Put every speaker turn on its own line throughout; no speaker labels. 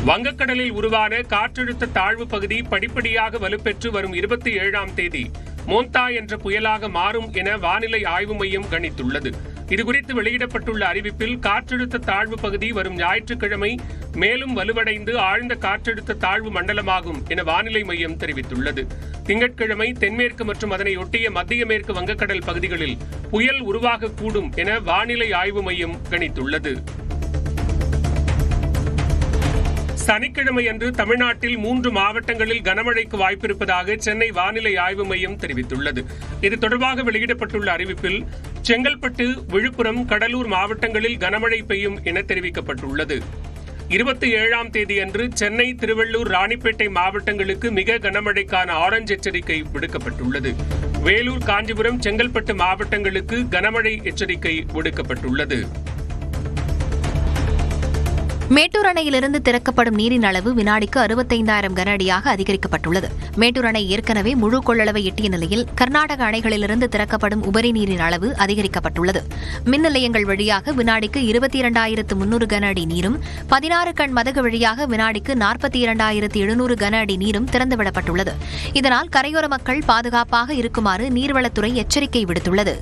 வங்கக்கடலில் உருவான காற்றழுத்த தாழ்வு பகுதி படிப்படியாக வலுப்பெற்று வரும் 27ஆம் தேதி மோந்தா என்ற புயலாக மாறும் என வானிலை ஆய்வு மையம் கணித்துள்ளது. இதுகுறித்து வெளியிடப்பட்டுள்ள அறிவிப்பில் காற்றழுத்த தாழ்வு பகுதி வரும் ஞாயிற்றுக்கிழமை மேலும் வலுவடைந்து ஆழ்ந்த காற்றழுத்த தாழ்வு மண்டலமாகும் என வானிலை மையம் தெரிவித்துள்ளது. திங்கட்கிழமை தென்மேற்கு மற்றும் அதனை ஒட்டிய மத்திய மேற்கு வங்கக்கடல் பகுதிகளில் புயல் உருவாகக்கூடும் என வானிலை ஆய்வு மையம் கணித்துள்ளது. சனிக்கிழமை அன்று தமிழ்நாட்டில் 3 மாவட்டங்களில் கனமழைக்கு வாய்ப்பிருப்பதாக சென்னை வானிலை ஆய்வு மையம் தெரிவித்துள்ளது. இது தொடர்பாக வெளியிடப்பட்டுள்ள அறிவிப்பில் செங்கல்பட்டு, விழுப்புரம், கடலூர் மாவட்டங்களில் கனமழை பெய்யும் என தெரிவிக்கப்பட்டுள்ளது. 27ஆம் தேதி அன்று சென்னை, திருவள்ளூர், ராணிப்பேட்டை மாவட்டங்களுக்கு மிக கனமழைக்கான ஆரஞ்சு எச்சரிக்கை விடுக்கப்பட்டுள்ளது. வேலூர், காஞ்சிபுரம், செங்கல்பட்டு மாவட்டங்களுக்கு கனமழை எச்சரிக்கை விடுக்கப்பட்டுள்ளது.
மேட்டூர் அணையிலிருந்து திறக்கப்படும் நீரின் அளவு வினாடிக்கு 65,000 கன அடியாக அதிகரிக்கப்பட்டுள்ளது. மேட்டூர் அணை ஏற்கனவே முழு கொள்ளளவை எட்டிய நிலையில் கர்நாடக அணைகளிலிருந்து திறக்கப்படும் உபரி நீரின் அளவு அதிகரிக்கப்பட்டுள்ளது. மின் நிலையங்கள் வழியாக வினாடிக்கு 22,300 கன அடி நீரும், 16 கண் மதகு வழியாக வினாடிக்கு 42,700 கன அடி நீரும் திறந்துவிடப்பட்டுள்ளது. இதனால் கரையோர மக்கள் பாதுகாப்பாக இருக்குமாறு நீர்வளத்துறை எச்சரிக்கை விடுத்துள்ளது.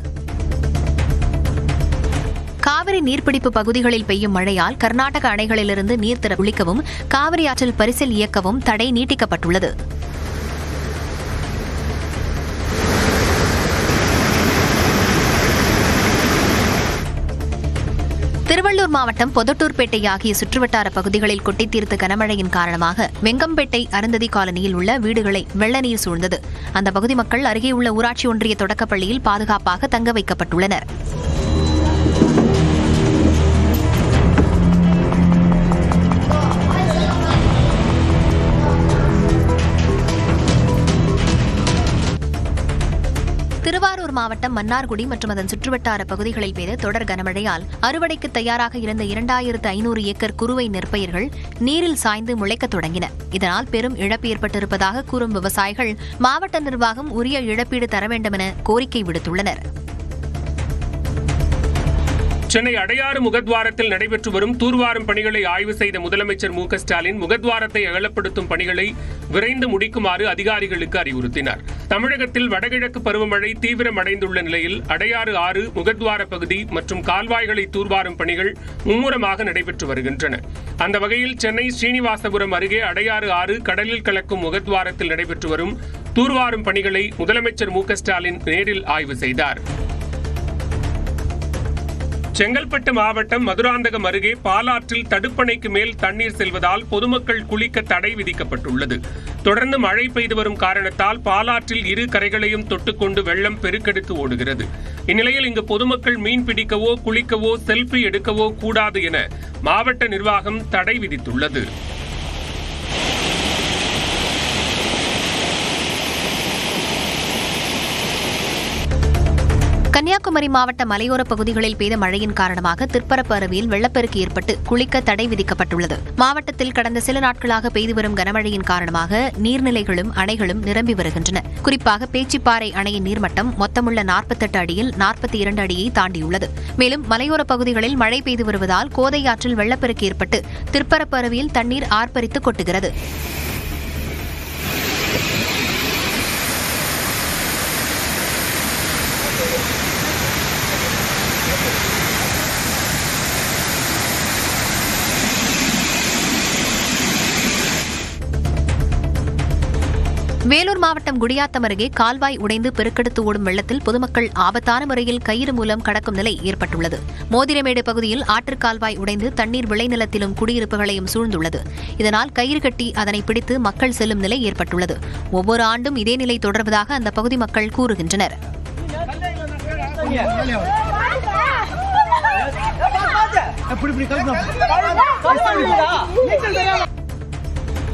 காவிரி நீர்பிடிப்பு பகுதிகளில் பெய்யும் மழையால் கர்நாடக அணைகளிலிருந்து நீர் திறக்கவும் காவிரி ஆற்றில் பரிசல் இயக்கவும் தடை நீட்டிக்கப்பட்டுள்ளது. திருவள்ளூர் மாவட்டம் பொதட்டூர்பேட்டை ஆகிய சுற்றுவட்டார பகுதிகளில் கொட்டித் தீர்த்த கனமழையின் காரணமாக வெங்கம்பேட்டை அருந்ததி காலனியில் உள்ள வீடுகளை வெள்ள நீர் சூழ்ந்தது. அந்த பகுதி மக்கள் அருகே உள்ள ஊராட்சி ஒன்றிய தொடக்கப்பள்ளியில் பாதுகாப்பாக தங்க வைக்கப்பட்டுள்ளனர். திருவாரூர் மாவட்டம் மன்னார்குடி மற்றும் அதன் சுற்றுவட்டார பகுதிகளில் பெய்த தொடர் கனமழையால் அறுவடைக்கு தயாராக இருந்த 2,500 ஏக்கர் குறுவை நெற்பயிர்கள் நீரில் சாய்ந்து முளைக்கத் தொடங்கின. இதனால் பெரும் இழப்பு ஏற்பட்டிருப்பதாக கூறும் விவசாயிகள் மாவட்ட நிர்வாகம் உரிய இழப்பீடு தர வேண்டும் என கோரிக்கை விடுத்துள்ளனர்.
சென்னை அடையாறு முகத்வாரத்தில் நடைபெற்று வரும் தூர்வாரும் பணிகளை ஆய்வு செய்த முதலமைச்சர் மு.க.ஸ்டாலின் முகத்வாரத்தை அகலப்படுத்தும் பணிகளை விரைந்து முடிக்குமாறு அதிகாரிகளுக்கு அறிவுறுத்தினார். தமிழகத்தில் வடகிழக்கு பருவமழை தீவிரமடைந்துள்ள நிலையில் அடையாறு ஆறு, முகத்வார பகுதி மற்றும் கால்வாய்களை தூர்வாரும் பணிகள் மும்முரமாக நடைபெற்று வருகின்றன. அந்த வகையில் சென்னை ஸ்ரீனிவாசபுரம் அருகே அடையாறு ஆறு கடலில் கலக்கும் முகத்வாரத்தில் நடைபெற்று வரும் தூர்வாரும் பணிகளை முதலமைச்சர் மு.க.ஸ்டாலின் நேரில் ஆய்வு செய்தார். செங்கல்பட்டு மாவட்டம் மதுராந்தகம் அருகே பாலாற்றில் தடுப்பணைக்கு மேல் தண்ணீர் செல்வதால் பொதுமக்கள் குளிக்க தடை விதிக்கப்பட்டுள்ளது. தொடர்ந்து மழை பெய்து வரும் காரணத்தால் பாலாற்றில் இரு கரைகளையும் தொட்டுக்கொண்டு வெள்ளம் பெருக்கெடுத்து ஓடுகிறது. இந்நிலையில் இங்கு பொதுமக்கள் மீன் பிடிக்கவோ, குளிக்கவோ, செல்ஃபி எடுக்கவோ கூடாது என மாவட்ட நிர்வாகம் தடை விதித்துள்ளது.
கன்னியாகுமரி மாவட்ட மலையோர பகுதிகளில் பெய்த மழையின் காரணமாக திற்பரப்பு அருவியில் வெள்ளப்பெருக்கு ஏற்பட்டு குளிக்க தடை விதிக்கப்பட்டுள்ளது. மாவட்டத்தில் கடந்த சில நாட்களாக பெய்து வரும் கனமழையின் காரணமாக நீர்நிலைகளும் அணைகளும் நிரம்பி வருகின்றன. குறிப்பாக பேச்சிப்பாறை அணையின் நீர்மட்டம் மொத்தமுள்ள 48 அடியில் 42 அடியை தாண்டியுள்ளது. மேலும் மலையோர பகுதிகளில் மழை பெய்து வருவதால் கோதை ஆற்றில் வெள்ளப்பெருக்கு ஏற்பட்டு திற்பரப்பு அருவியில் தண்ணீர் ஆர்ப்பரித்து கொட்டுகிறது. வேலூர் மாவட்டம் குடியாத்தம் அருகே கால்வாய் உடைந்து பெருக்கெடுத்து ஓடும் வெள்ளத்தில் பொதுமக்கள் ஆபத்தான முறையில் கயிறு மூலம் கடக்கும் நிலை ஏற்பட்டுள்ளது. மோதிரமேடு பகுதியில் ஆற்றுக்கால்வாய் உடைந்து தண்ணீர் விளைநிலத்திலும் குடியிருப்புகளையும் சூழ்ந்துள்ளது. இதனால் கயிறு கட்டி அதனை பிடித்து மக்கள் செல்லும் நிலை ஏற்பட்டுள்ளது. ஒவ்வொரு ஆண்டும் இதே நிலை தொடர்வதாக அந்த பகுதி மக்கள் கூறுகின்றனர்.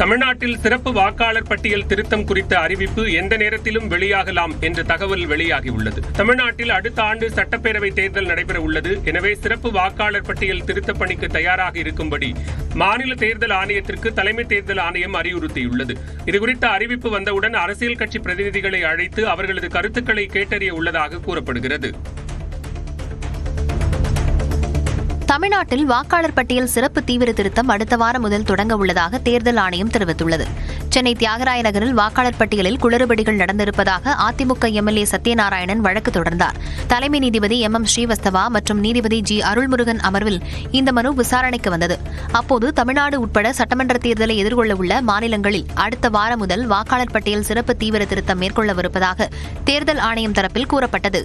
தமிழ்நாட்டில் சிறப்பு வாக்காளர் பட்டியல் திருத்தம் குறித்த அறிவிப்பு எந்த நேரத்திலும் வெளியாகலாம் என்ற தகவல் வெளியாகியுள்ளது. தமிழ்நாட்டில் அடுத்த ஆண்டு சட்டப்பேரவை தேர்தல் நடைபெற உள்ளது. எனவே சிறப்பு வாக்காளர் பட்டியல் திருத்தப் பணிக்கு தயாராக இருக்கும்படி மாநில தேர்தல் ஆணையத்திற்கு தலைமை தேர்தல் ஆணையம் அறிவுறுத்தியுள்ளது. இதுகுறித்த அறிவிப்பு வந்தவுடன் அரசியல் கட்சி பிரதிநிதிகளை அழைத்து அவர்களது கருத்துக்களை கேட்டறிய உள்ளதாக கூறப்படுகிறது.
தமிழ்நாட்டில் வாக்காளர் பட்டியல் சிறப்பு தீவிர திருத்தம் அடுத்த வாரம் முதல் தொடங்க உள்ளதாக தேர்தல் ஆணையம் தெரிவித்துள்ளது. சென்னை தியாகராய நகரில் வாக்காளர் பட்டியலில் குளறுபடிகள் நடந்திருப்பதாக அதிமுக எம்எல்ஏ சத்யநாராயணன் வழக்கு தொடர்ந்தார். தலைமை நீதிபதி எம் ஸ்ரீவஸ்தவா மற்றும் நீதிபதி ஜி அருள்முருகன் அமர்வில் இந்த மனு விசாரணைக்கு வந்தது. அப்போது தமிழ்நாடு உட்பட சட்டமன்ற தேர்தலை எதிர்கொள்ள உள்ள மாநிலங்களில் அடுத்த வாரம் முதல் வாக்காளர் பட்டியல் சிறப்பு தீவிர திருத்தம் மேற்கொள்ளவிருப்பதாக தேர்தல் ஆணையம் தரப்பில் கூறப்பட்டது.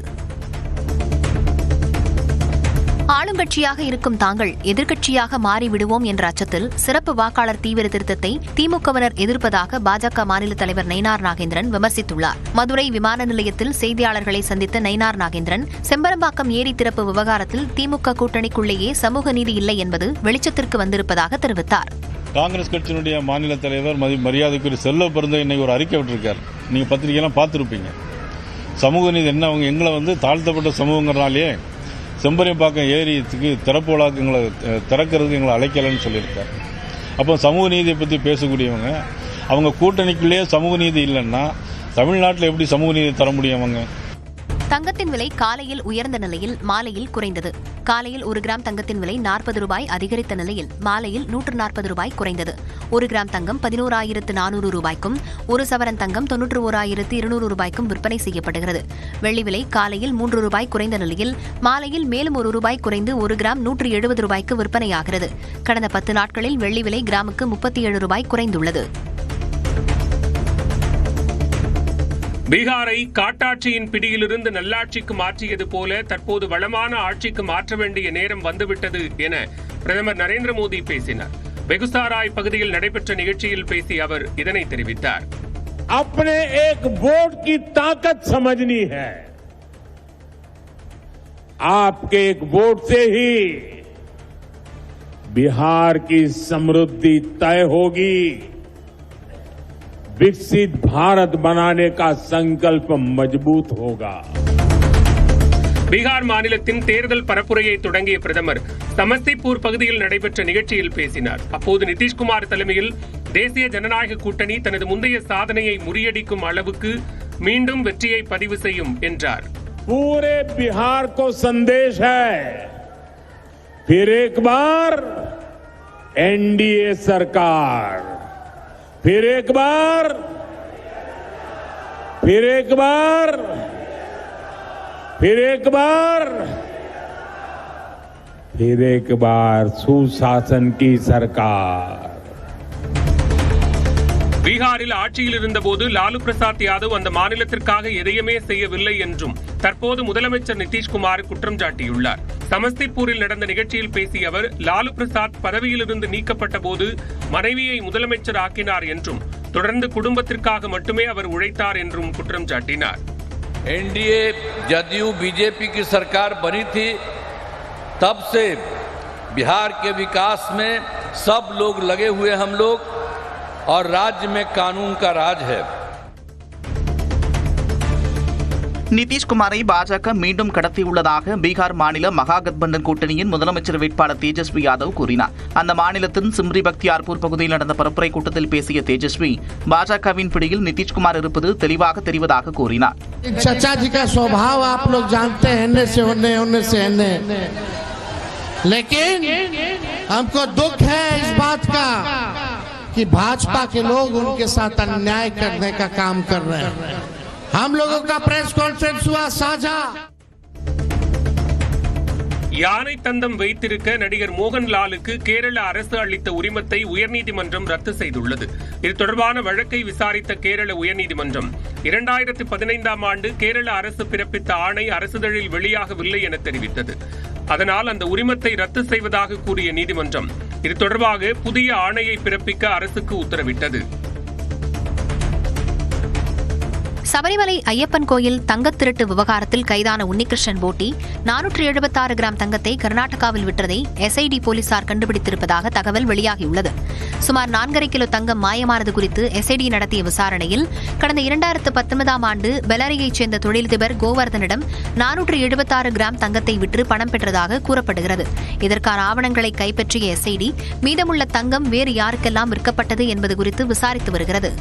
ஆளுங்கட்சியாக இருக்கும் தாங்கள் எதிர்க்கட்சியாக மாறிவிடுவோம் என்ற அச்சத்தில் சிறப்பு வாக்காளர் தீவிர திருத்தத்தை திமுகவினர் எதிர்ப்பதாக பாஜக மாநில தலைவர் நயினார் நாகேந்திரன் விமர்சித்துள்ளார். மதுரை விமான நிலையத்தில் செய்தியாளர்களை சந்தித்த நயினார் நாகேந்திரன் செம்பரம்பாக்கம் ஏரி திறப்பு விவகாரத்தில் திமுக கூட்டணிக்குள்ளேயே சமூக நீதி இல்லை என்பது வெளிச்சத்திற்கு வந்திருப்பதாக தெரிவித்தார்.
காங்கிரஸ் கட்சியினுடைய மாநில தலைவர் மரியாதைக்குரிய செல்வ பெருந்தகை இன்னைக்கு ஒரு அறிக்கை விட்டிருக்கார். நீங்க பத்திரிகையெல்லாம் பார்த்துருப்பீங்க. சமூக நீதி என்ன, அவங்க எங்களை தாழ்த்தப்பட்ட சமூகங்கிறனாலே செம்பரம்பாக்கம் ஏரிக்கு திறப்பு விழாக்கு திறக்கிறதுக்கு எங்களை அழைக்கலன்னு சொல்லியிருக்காரு. அப்போ சமூக நீதியை பற்றி பேசக்கூடியவங்க அவங்க கூட்டணிக்குள்ளேயே சமூக நீதி இல்லைன்னா தமிழ்நாட்டில் எப்படி சமூக நீதி தர முடியும்? அவங்க
தங்கத்தின் விலை காலையில் உயர்ந்த நிலையில் மாலையில் குறைந்தது. காலையில் 1 கிராம் தங்கத்தின் விலை 40 ரூபாய் அதிகரித்த நிலையில் மாலையில் 140 ரூபாய் குறைந்தது. 1 கிராம் தங்கம் 11,400 ரூபாய்க்கும் 1 சவரன் தங்கம் 91,200 ரூபாய்க்கும் விற்பனை செய்யப்படுகிறது. வெள்ளி விலை காலையில் 3 ரூபாய் குறைந்த நிலையில் மாலையில் மேலும் 1 ரூபாய் குறைந்து 1 கிராம் 170 ரூபாய்க்கு விற்பனையாகிறது. கடந்த 10 நாட்களில் வெள்ளி விலை கிராமுக்கு 37 ரூபாய் குறைந்துள்ளது.
பீகாரை காட்டாட்சியின் பிடியிலிருந்து நல்லாட்சிக்கு மாற்றியது போல தற்போது வளமான ஆட்சிக்கு மாற்ற வேண்டிய நேரம் வந்துவிட்டது என பிரதமர் நரேந்திர மோடி பேசினார். பெகுசாராய் பகுதியில் நடைபெற்ற நிகழ்ச்சியில் பேசிய அவர் இதனை தெரிவித்தார்.
अपने एक वोट की ताकत समझनी है. आपके एक वोट से ही बिहार की समृद्धि तय होगी. विकसित भारत बनाने का संकल्प मजबूत होगा.
பீகார் மாநிலத்தின் தேர்தல் பரப்புரையை தொடங்கிய பிரதமர் சமஸ்திபூர் பகுதியில் நடைபெற்ற நிகழ்ச்சியில் பேசினார். அப்போது நிதிஷ்குமார் தலைமையில் தேசிய ஜனநாயக கூட்டணி தனது முந்தைய சாதனையை முறியடிக்கும் அளவுக்கு மீண்டும் வெற்றியை பதிவு செய்யும் என்றார்.
पूरे बिहार को संदेश है, फिर एक बार एनडीए सरकार, फिर एक बार फिर एक बार फिर एक बार फिर एक बार सुशासन की सरकार.
பீகாரில் ஆட்சியில் இருந்தபோது லாலு பிரசாத் யாதவ் அந்த மாநிலத்திற்காக எதையுமே செய்யவில்லை என்றும் தற்போது முதலமைச்சர் நிதிஷ்குமார் குற்றம் சாட்டியுள்ளார். சமஸ்திபூரில் நடந்த நிகழ்ச்சியில் பேசிய அவர் லாலு பிரசாத் பதவியிலிருந்து நீக்கப்பட்ட போது மனைவியை முதலமைச்சர் ஆக்கினார் என்றும் தொடர்ந்து குடும்பத்திற்காக மட்டுமே அவர் உழைத்தார் என்றும் குற்றம் சாட்டினார்.
एनडीए जदयू बीजेपी की सरकार बनी थी, तब से बिहार के विकास में सब लोग लगे हुए हम लोग और राज्य में कानून का राज है.
நிதிஷ்குமாரை பாஜக மீண்டும் கடத்தியுள்ளதாக பீகார் மாநில மகாகத்பந்தன் கூட்டணியின் முதலமைச்சர் வேட்பாளர் தேஜஸ்வி யாதவ் கூறினார். அந்த மாநிலத்தின் சிம்ரி பக்தியார்பூர் பகுதியில் நடந்த பரப்புரை கூட்டத்தில் பேசிய தேஜஸ்வி பாஜகவின் பிடியில் நிதிஷ்குமார் இருப்பது தெளிவாக தெரிவதாக கூறினார்.
चाचा जी का स्वभाव आप लोग जानते हैं, होने से लेकिन हमको दुख है इस बात का कि भाजपा के लोग उनके साथ अन्याय करने का काम कर रहे हैं. हम लोगों का प्रेस कॉन्फ्रेंस हुआ साझा.
யானை தந்தம் வைத்திருக்க நடிகர் மோகன்லாலுக்கு கேரள அரசு அளித்த உரிமத்தை உயர்நீதிமன்றம் ரத்து செய்துள்ளது. இது தொடர்பான வழக்கை விசாரித்த கேரள உயர்நீதிமன்றம் 2015ஆம் ஆண்டு கேரள அரசு பிறப்பித்த ஆணை அரசிதழில் வெளியாகவில்லை என தெரிவித்தது. அதனால் அந்த உரிமத்தை ரத்து செய்வதாக கூறிய நீதிமன்றம் இது தொடர்பாக புதிய ஆணையை பிறப்பிக்க அரசுக்கு உத்தரவிட்டது.
சபரிமலை ஐயப்பன் கோயில் தங்கத் திருட்டு விவகாரத்தில் கைதான உன்னிகிருஷ்ணன் போட்டி 476 கிராம் தங்கத்தை கர்நாடகாவில் விற்றதை எஸ்ஐடி போலீசார் கண்டுபிடித்திருப்பதாக தகவல் வெளியாகியுள்ளது. சுமார் 4.5 கிலோ தங்கம் மாயமானது குறித்து எஸ்ஐடி நடத்திய விசாரணையில் கடந்த 2019ஆம் ஆண்டு பெலாரியைச் சேர்ந்த தொழிலதிபர் கோவர்தனிடம் 476 கிராம் தங்கத்தை விற்று பணம் பெற்றதாக கூறப்படுகிறது. இதற்கான ஆவணங்களை கைப்பற்றிய எஸ்ஐடி மீதமுள்ள தங்கம் வேறு யாருக்கெல்லாம் விற்கப்பட்டது என்பது குறித்து விசாரித்து வருகிறது.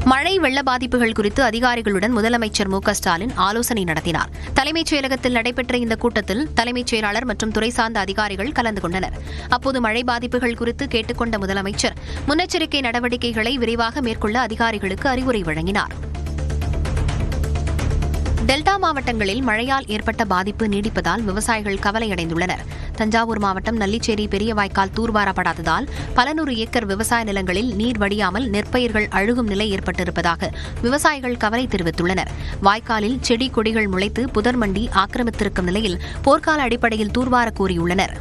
மழை சென்னை வெள்ள பாதிப்புகள் குறித்து அதிகாரிகளுடன் முதலமைச்சர் மு.க.ஸ்டாலின் ஆலோசனை நடத்தினார். தலைமைச் செயலகத்தில் நடைபெற்ற இந்த கூட்டத்தில் தலைமைச் செயலாளர் மற்றும் துறை சார்ந்த அதிகாரிகள் கலந்து கொண்டனர். அப்போது மழை பாதிப்புகள் குறித்து கேட்டுக் கொண்ட முதலமைச்சர் முன்னெச்சரிக்கை நடவடிக்கைகளை விரைவாக மேற்கொள்ள அதிகாரிகளுக்கு அறிவுரை வழங்கினார். டெல்டா மாவட்டங்களில் மழையால் ஏற்பட்ட பாதிப்பு நீடிப்பதால் விவசாயிகள் கவலையடைந்துள்ளனர். தஞ்சாவூர் மாவட்டம் நல்லிச்சேரி பெரிய வாய்க்கால் தூர்வாரப்படாததால் பல நூறு ஏக்கர் விவசாய நிலங்களில் நீர் வடியாமல் நெற்பயிர்கள் அழுகும் நிலை ஏற்பட்டிருப்பதாக விவசாயிகள் கவலை தெரிவித்துள்ளனர். வாய்க்காலில் செடி கொடிகள் முளைத்து புதர் மண்டி ஆக்கிரமித்திருக்கும் நிலையில் போர்க்கால அடிப்படையில் தூர்வார கோரியுள்ளனர்.